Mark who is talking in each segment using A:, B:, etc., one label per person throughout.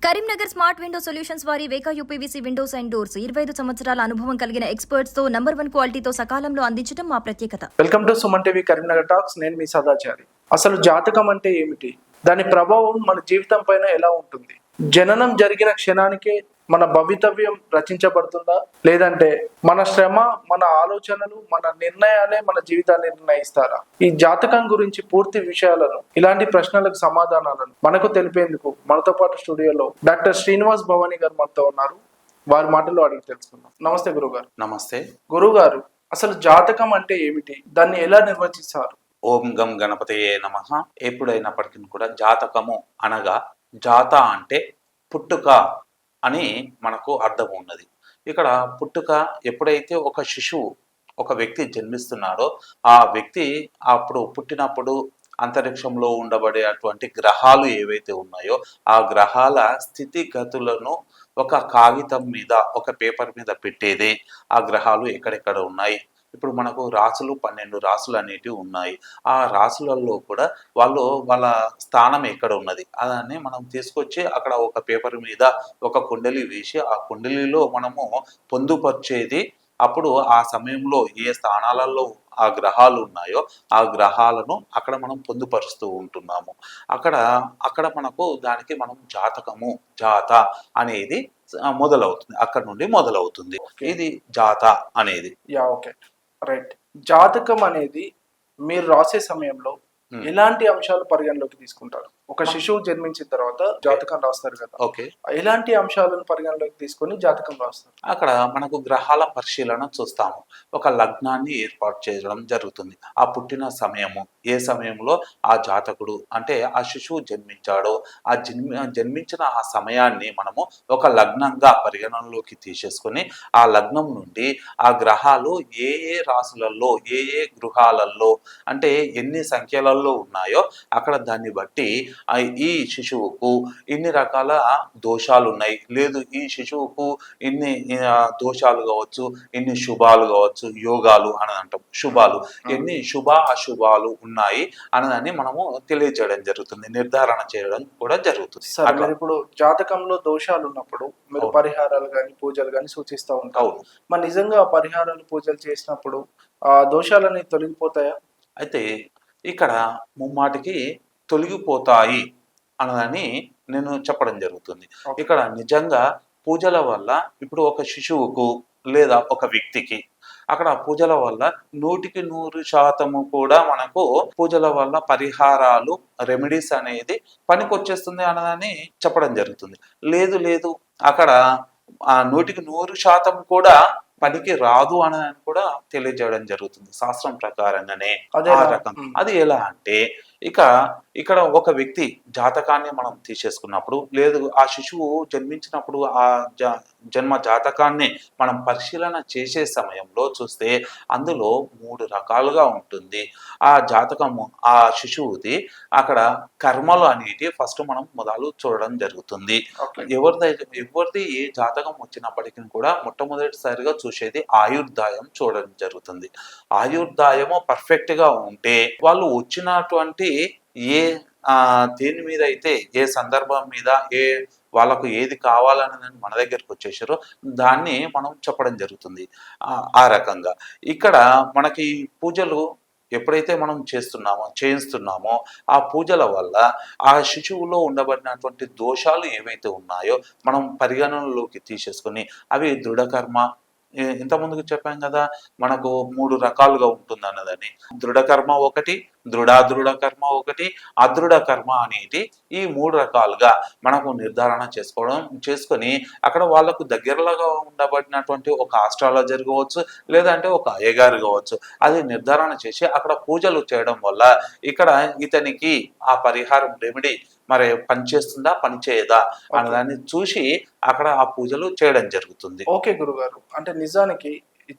A: Karimnagar smart window solutions వారి వేకా UPVC Windows and doors 25 సంవత్సరాల అనుభవం కలిగిన ఎక్స్పర్ట్స్ తో నంబర్ 1 క్వాలిటీతో సకాలంలో అందించడం మా ప్రత్యేకత.
B: Welcome to Suman TV Karimnagar talks. నేను మీ సదాచారి. అసలు జాతకం అంటే ఏమిటి? దాని ప్రభావం మన జీవితం పైన ఎలా ఉంటుంది? జననం జరిగిన క్షణానికే మన భవితవ్యం రచించబడుతుందా, లేదంటే మన శ్రమ, మన ఆలోచనలు, మన నిర్ణయాలే మన జీవితాన్ని నిర్ణయిస్తారా? ఈ జాతకం గురించి పూర్తి విషయాలను, ఇలాంటి ప్రశ్నలకు సమాధానాలను మనకు తెలిపేందుకు మనతో పాటు స్టూడియోలో డాక్టర్ శ్రీనివాస్ భవానీ గారు మనతో ఉన్నారు. వారి మాటల్లో అడిగి తెలుసుకుందాం. నమస్తే గురుగారు.
C: నమస్తే
B: గురుగారు, అసలు జాతకం అంటే ఏమిటి? దాన్ని ఎలా నిర్వచిస్తారు?
C: ఓం గం గణపతయే నమః. ఎప్పుడైనప్పటికీ కూడా జాతకము అనగా జాత అంటే పుట్టుక అని మనకు అర్థం ఉన్నది. ఇక్కడ పుట్టుక ఎప్పుడైతే ఒక శిశువు, ఒక వ్యక్తి జన్మిస్తున్నాడో ఆ వ్యక్తి అప్పుడు పుట్టినప్పుడు అంతరిక్షంలో ఉండబడేటువంటి గ్రహాలు ఏవైతే ఉన్నాయో ఆ గ్రహాల స్థితిగతులను ఒక కాగితం మీద, ఒక పేపర్ మీద పెట్టేదే ఆ గ్రహాలు ఎక్కడెక్కడ ఉన్నాయి. ఇప్పుడు మనకు రాసులు 12 రాసులు అనేటివి ఉన్నాయి. ఆ రాసులలో కూడా వాళ్ళ స్థానం ఎక్కడ ఉన్నది అదాన్ని మనం తీసుకొచ్చి అక్కడ ఒక పేపర్ మీద ఒక కుండలి వేసి ఆ కుండలిలో మనము పొందుపరిచేది. అప్పుడు ఆ సమయంలో ఏ స్థానాలలో ఆ గ్రహాలు ఉన్నాయో ఆ గ్రహాలను అక్కడ మనం పొందుపరుస్తూ ఉంటున్నాము. అక్కడ మనకు దానికి మనం జాతకము, జాత అనేది మొదలవుతుంది. అక్కడ నుండి మొదలవుతుంది ఇది జాత అనేది.
B: Okay, right. జాతకం అనేది మీరు రాసే సమయంలో ఎలాంటి అంశాలు పరిగణలోకి తీసుకుంటారు? ఒక శిశువు జన్మించిన తర్వాత జాతకం రాస్తారు కదా,
C: ఓకే,
B: ఎలాంటి అంశాలను పరిగణలోకి తీసుకొని జాతకం రాస్తారు?
C: అక్కడ మనకు గ్రహాల పరిశీలన చూస్తాము. ఒక లగ్నాన్ని ఏర్పాటు చేయడం జరుగుతుంది. ఆ పుట్టిన సమయము, ఏ సమయంలో ఆ జాతకుడు అంటే ఆ శిశువు జన్మించాడో ఆ జన్మించిన ఆ సమయాన్ని మనము ఒక లగ్నంగా పరిగణనలోకి తీసేసుకొని ఆ లగ్నం నుండి ఆ గ్రహాలు ఏ ఏ రాశులలో, ఏ ఏ గృహాలలో అంటే ఎన్ని సంఖ్యలలో ఉన్నాయో అక్కడ దాన్ని బట్టి ఈ శిశువుకు ఇన్ని రకాల దోషాలు ఉన్నాయి, లేదు ఈ శిశువుకు ఇన్ని దోషాలు కావచ్చు, ఇన్ని శుభాలు కావచ్చు, యోగాలు అని అంటాం, శుభాలు ఎన్ని శుభ అశుభాలు ఉన్నాయి అన్నదాన్ని మనము తెలియజేయడం జరుగుతుంది, నిర్ధారణ చేయడం కూడా జరుగుతుంది.
B: ఇప్పుడు జాతకంలో దోషాలు ఉన్నప్పుడు మీరు పరిహారాలు కానీ పూజలు కానీ సూచిస్తూ ఉంటారు. మరి నిజంగా పరిహారాలు పూజలు చేసినప్పుడు ఆ దోషాలని తొలగిపోతాయా?
C: అయితే ఇక్కడ ముమ్మాటికి తొలగిపోతాయి అన్నదని నేను చెప్పడం జరుగుతుంది. ఇక్కడ నిజంగా పూజల వల్ల ఇప్పుడు ఒక శిశువుకు లేదా ఒక వ్యక్తికి అక్కడ పూజల వల్ల 100% కూడా మనకు పూజల వల్ల పరిహారాలు, రెమెడీస్ అనేది పనికొచ్చేస్తుంది అన్నదని చెప్పడం జరుగుతుంది. లేదు అక్కడ 100% కూడా పనికి రాదు అని కూడా తెలియజేయడం జరుగుతుంది శాస్త్రం ప్రకారంగానే. ఆ రకం అది ఎలా అంటే ఇక్కడ ఒక వ్యక్తి జాతకాన్ని మనం తీసేసుకున్నప్పుడు, లేదు ఆ శిశువు జన్మించినప్పుడు ఆ జన్మ జాతకాన్ని మనం పరిశీలన చేసే సమయంలో చూస్తే అందులో 3 రకాలుగా ఉంటుంది ఆ జాతకము. ఆ శిశువుది అక్కడ కర్మలు అనేవి ఫస్ట్ మనం మొదలు చూడడం జరుగుతుంది. ఎవరిది ఏ జాతకం వచ్చినప్పటికీ కూడా మొట్టమొదటిసారిగా చూసేది ఆయుర్దాయం చూడడం జరుగుతుంది. ఆయుర్దాయము పర్ఫెక్ట్ గా ఉంటే వాళ్ళు వచ్చినటువంటి ఏ దేని మీద అయితే, ఏ సందర్భం మీద, వాళ్ళకు ఏది కావాలని మన దగ్గరకు వచ్చేసారో దాన్ని మనం చెప్పడం జరుగుతుంది. ఆ రకంగా ఇక్కడ మనకి పూజలు ఎప్పుడైతే మనం చేయిస్తున్నామో ఆ పూజల వల్ల ఆ శిశువులో ఉండబడినటువంటి దోషాలు ఏవైతే ఉన్నాయో మనం పరిగణనలోకి తీసేసుకొని అవి దృఢకర్మ, ఇంత ముందుకు చెప్పాం కదా మనకు 3 రకాలుగా ఉంటుంది అన్నదని. దృఢకర్మ ఒకటి, దృఢ కర్మ ఒకటి, అదృఢ కర్మ అనేది ఈ 3 రకాలుగా మనకు నిర్ధారణ చేసుకొని అక్కడ వాళ్ళకు దగ్గరలో ఉండబడినటువంటి ఒక ఆస్ట్రాలజర్ కావచ్చు, లేదంటే ఒక అయ్యగారు కావచ్చు, అది నిర్ధారణ చేసి అక్కడ పూజలు చేయడం వల్ల ఇక్కడ ఇతనికి ఆ పరిహారం రెమెడీ మరి పనిచేస్తుందా పనిచేయదా అన్నదాన్ని చూసి అక్కడ ఆ పూజలు చేయడం జరుగుతుంది.
B: ఓకే గురుగారు, అంటే నిజానికి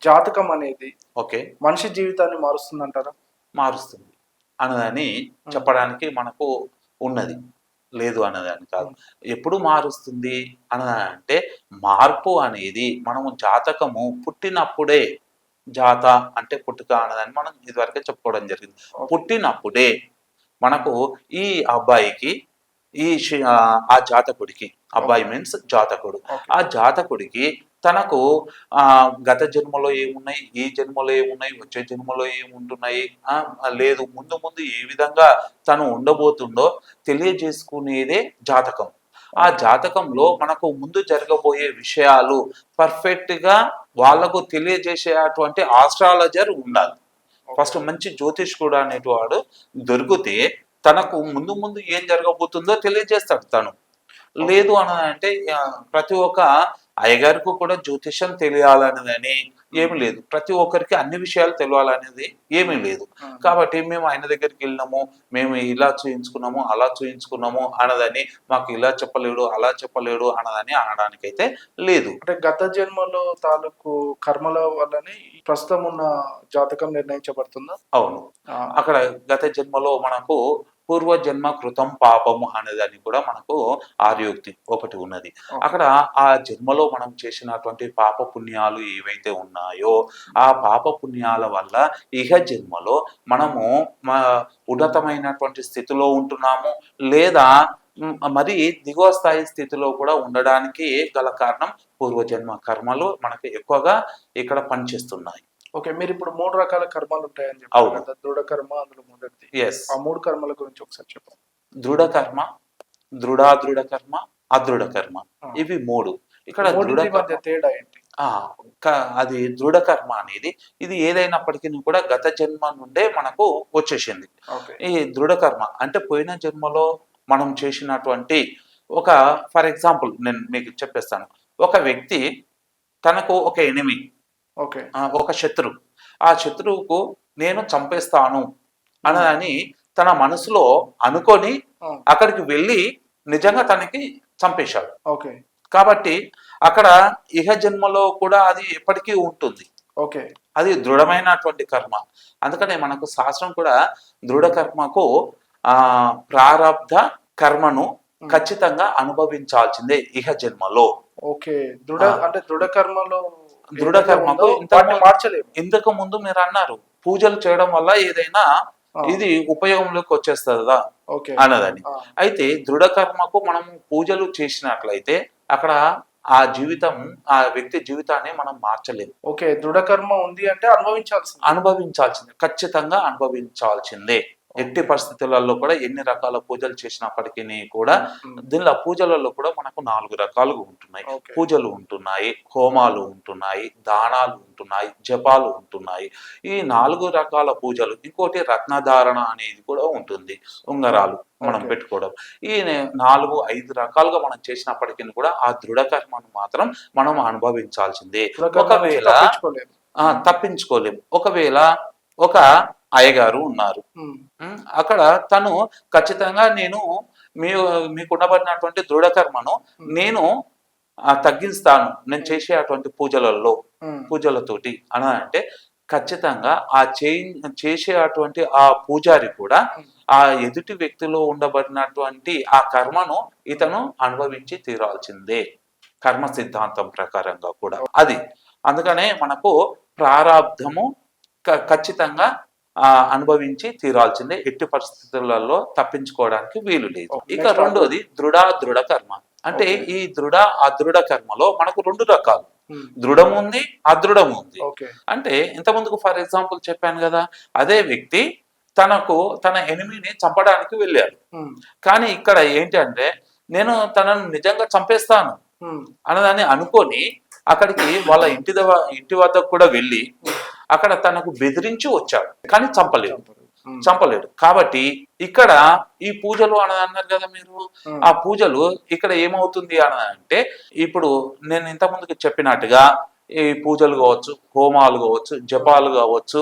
B: జాతకం అనేది
C: ఓకే
B: మనిషి జీవితాన్ని మారుస్తుంది అంటారా?
C: మారుస్తుంది అన్నదని చెప్పడానికి మనకు ఉన్నది, లేదు అన్నదాన్ని కాదు. ఎప్పుడు మారుస్తుంది అన్నదంటే మార్పు అనేది మనము జాతకము పుట్టినప్పుడే, జాత అంటే పుట్టుక అన్నదాన్ని మనం ఇదివరకే చెప్పుకోవడం జరిగింది. పుట్టినప్పుడే మనకు ఈ అబ్బాయికి ఆ జాతకుడికి అబ్బాయి మీన్స్ జాతకుడు.
B: Okay.
C: ఆ జాతకుడికి తనకు గత జన్మలో ఏమున్నాయి, ఈ జన్మలో ఏమున్నాయి, వచ్చే జన్మలో ఏముంటున్నాయి, లేదు ముందు ముందు ఏ విధంగా తను ఉండబోతుందో తెలియజేసుకునేదే జాతకం. ఆ జాతకంలో మనకు ముందు జరగబోయే విషయాలు పర్ఫెక్ట్ గా వాళ్ళకు తెలియజేసేటువంటి ఆస్ట్రాలజర్ ఉండాలి. ఫస్ట్ మంచి జ్యోతిష్కుడు అనేటివాడు దొరికితే తనకు ముందు ముందు ఏం జరగబోతుందో తెలియజేస్తాడు తను. లేదు అని అంటే ప్రతి ఒక్క అయ్యగారికి కూడా జ్యోతిష్యం తెలియాలనేదని ఏమి లేదు, ప్రతి ఒక్కరికి అన్ని విషయాలు తెలియాలనేది ఏమీ లేదు. కాబట్టి మేము ఆయన దగ్గరికి వెళ్ళినాము, మేము ఇలా చూయించుకున్నాము అలా చూయించుకున్నాము అన్నదని మాకు ఇలా చెప్పలేడు అలా చెప్పలేడు అన్నదని అనడానికైతే లేదు.
B: అంటే గత జన్మలో తాలూకు కర్మల వల్లనే ప్రస్తుతం ఉన్న జాతకం నిర్ణయించబడుతుందా?
C: అవును, అక్కడ గత జన్మలో మనకు పూర్వజన్మ కృతం పాపము అనేదాన్ని కూడా మనకు ఆర్యోక్తి ఒకటి ఉన్నది. అక్కడ ఆ జన్మలో మనం చేసినటువంటి పాప పుణ్యాలు ఏవైతే ఉన్నాయో ఆ పాప పుణ్యాల వల్ల ఇహ జన్మలో మనము ఉన్నతమైనటువంటి స్థితిలో ఉంటున్నాము, లేదా మరి దిగువ స్థాయి స్థితిలో కూడా ఉండడానికి గల కారణం పూర్వజన్మ కర్మలు మనకు ఎక్కువగా ఇక్కడ పనిచేస్తున్నాయి.
B: ఓకే, మీరు ఇప్పుడు 3 రకాల కర్మలు ఉంటాయని చెప్పారు కదా, దృఢ కర్మ అందులో మొదటిది. ఆ 3 కర్మల గురించి ఒకసారి చెప్పండి.
C: దృఢ కర్మ, దృఢ కర్మ, అదృఢ కర్మ, ఇవి 3. ఇక్కడ
B: తేడా ఏంటి?
C: అది దృఢ కర్మ అనేది ఇది ఏదైనప్పటికీ కూడా గత జన్మ నుండే మనకు వచ్చేసింది. ఈ దృఢ కర్మ అంటే పోయిన జన్మలో మనం చేసినటువంటి ఒక ఫర్ ఎగ్జాంపుల్ నేను మీకు చెప్పేస్తాను. ఒక వ్యక్తి తనకు ఒక ఎనిమి, ఒక శత్రువు, ఆ శత్రువుకు నేను చంపేస్తాను అని తన మనసులో అనుకొని అక్కడికి వెళ్ళి నిజంగా తనకి చంపేశాడు. కాబట్టి అక్కడ ఇహ జన్మలో కూడా అది ఎప్పటికీ ఉంటుంది. అది దృఢమైనటువంటి కర్మ. అందుకనే మనకు శాస్త్రం కూడా దృఢ కర్మకు ప్రారబ్ధ కర్మను ఖచ్చితంగా అనుభవించాల్సిందే ఇహ జన్మలో.
B: అంటే దృఢ కర్మలో
C: దృఢ కర్మకు ఇంతకు ముందు మీరు అన్నారు పూజలు చేయడం వల్ల ఏదైనా ఇది ఉపయోగంలోకి వచ్చేస్తుందా అన్నదని. అయితే దృఢ కర్మకు మనం పూజలు చేసినట్లయితే అక్కడ ఆ జీవితం ఆ వ్యక్తి జీవితాన్ని మనం మార్చలేము.
B: దృఢ కర్మ ఉంది అంటే
C: అనుభవించాల్సిందే, ఖచ్చితంగా అనుభవించాల్సిందే. ఎట్టి పరిస్థితులలో కూడా ఎన్ని రకాల పూజలు చేసినప్పటికీ కూడా దీనిలో పూజలలో కూడా మనకు 4 రకాలుగా ఉంటున్నాయి. పూజలు ఉంటున్నాయి, హోమాలు ఉంటున్నాయి, దానాలు ఉంటున్నాయి, జపాలు ఉంటున్నాయి. ఈ 4 రకాల పూజలు, ఇంకోటి రత్నధారణ అనేది కూడా ఉంటుంది, ఉంగరాలు మనం పెట్టుకోవడం. ఈ 4-5 రకాలుగా మనం చేసినప్పటికీ కూడా ఆ దృఢ కర్మను మాత్రం మనం అనుభవించాల్సిందే. ఒకవేళ తప్పించుకోలేము. ఒకవేళ ఒక అయ్యగారు ఉన్నారు, అక్కడ తను ఖచ్చితంగా నేను మీకు ఉండబడినటువంటి దృఢ కర్మను నేను తగ్గిస్తాను నేను చేసేటువంటి పూజలతోటి అని అంటే ఖచ్చితంగా ఆ చేసేటువంటి ఆ పూజారి కూడా ఆ ఎదుటి వ్యక్తిలో ఉండబడినటువంటి ఆ కర్మను ఇతను అనుభవించి తీరాల్సిందే, కర్మ సిద్ధాంతం ప్రకారంగా కూడా అది. అందుకనే మనకు ప్రారాబ్ధము ఖచ్చితంగా అనుభవించి తీరాల్సిందే, ఎట్టి పరిస్థితులలో తప్పించుకోవడానికి వీలు లేదు. ఇక రెండోది దృఢ కర్మ. అంటే ఈ అదృఢ కర్మలో మనకు 2 రకాలు, దృఢం ఉంది, అదృఢం ఉంది. అంటే ఇంతకుముందుకు ఫర్ ఎగ్జాంపుల్ చెప్పాను కదా, అదే వ్యక్తి తన ఎనిమిని చంపడానికి వెళ్ళాడు. కానీ ఇక్కడ ఏంటంటే నేను తనను నిజంగా చంపేస్తాను అన్నదాన్ని అనుకొని అక్కడికి వాళ్ళ ఇంటి వద్దకు కూడా వెళ్ళి అక్కడ తనకు బెదిరించి వచ్చాడు, కానీ చంపలేడు. కాబట్టి ఇక్కడ ఈ పూజలు అన్నారు కదా మీరు, ఆ పూజలు ఇక్కడ ఏమవుతుంది అంటే ఇప్పుడు నేను ఇంత ముందుకు చెప్పినట్టుగా ఈ పూజలు కావచ్చు, హోమాలు కావచ్చు, జపాలు కావచ్చు,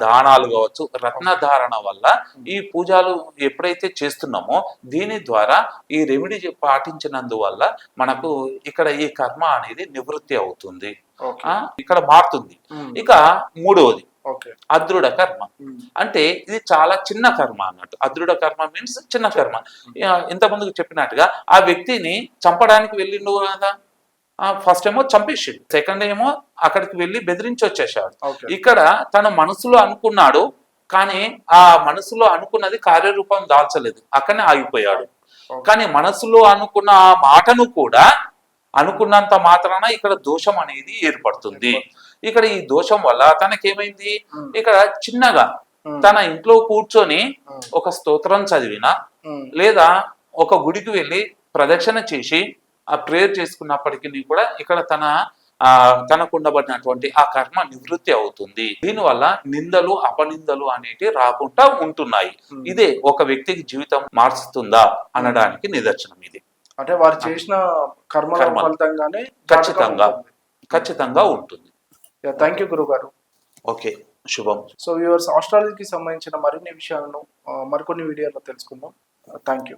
C: దానాలు కావచ్చు, రత్నధారణ వల్ల ఈ పూజలు ఎప్పుడైతే చేస్తున్నామో దీని ద్వారా ఈ రెమెడీ పాటించినందువల్ల మనకు ఇక్కడ ఈ కర్మ అనేది నివృత్తి అవుతుంది, ఇక్కడ మారుతుంది. ఇక మూడవది అదృఢ కర్మ. అంటే ఇది చాలా చిన్న కర్మ అన్నట్టు. అదృఢ కర్మ మీన్స్ చిన్న కర్మ. ఇంత ముందుకు చెప్పినట్టుగా ఆ వ్యక్తిని చంపడానికి వెళ్ళిండు కదా, ఫస్ట్ ఏమో చంపేసాడు, సెకండ్ ఏమో అక్కడికి వెళ్ళి బెదిరించి వచ్చేసాడు. ఇక్కడ తన మనసులో అనుకున్నాడు, కానీ ఆ మనసులో అనుకున్నది కార్యరూపం దాల్చలేదు, అక్కడనే ఆగిపోయాడు. కానీ మనసులో అనుకున్న ఆ మాటను కూడా అనుకున్నంత మాత్రాన ఇక్కడ దోషం అనేది ఏర్పడుతుంది. ఇక్కడ ఈ దోషం వల్ల తనకేమైంది, ఇక్కడ చిన్నగా తన ఇంట్లో కూర్చొని ఒక స్తోత్రం చదివిన లేదా ఒక గుడికి వెళ్ళి ప్రదక్షిణ చేసి ఆ ప్రేయర్ చేసుకున్నప్పటికీ కూడా ఇక్కడ తనకు ఉండబడినటువంటి ఆ కర్మ నివృత్తి అవుతుంది. దీనివల్ల నిందలు అపనిందలు అనేటివి రాకుండా ఉంటున్నాయి. ఇదే ఒక వ్యక్తికి జీవితం మార్చుతుందా అనడానికి నిదర్శనం ఇది.
B: అంటే వారు చేసిన కర్మ ఫలితంగానే
C: ఖచ్చితంగా ఉంటుంది.
B: థ్యాంక్ యూ గురుగారు.
C: ఓకే, శుభం.
B: సో వ్యూవర్స్, ఆస్ట్రాలజీకి సంబంధించిన మరిన్ని విషయాలను మరికొన్ని వీడియోలో తెలుసుకుందాం. Thank you.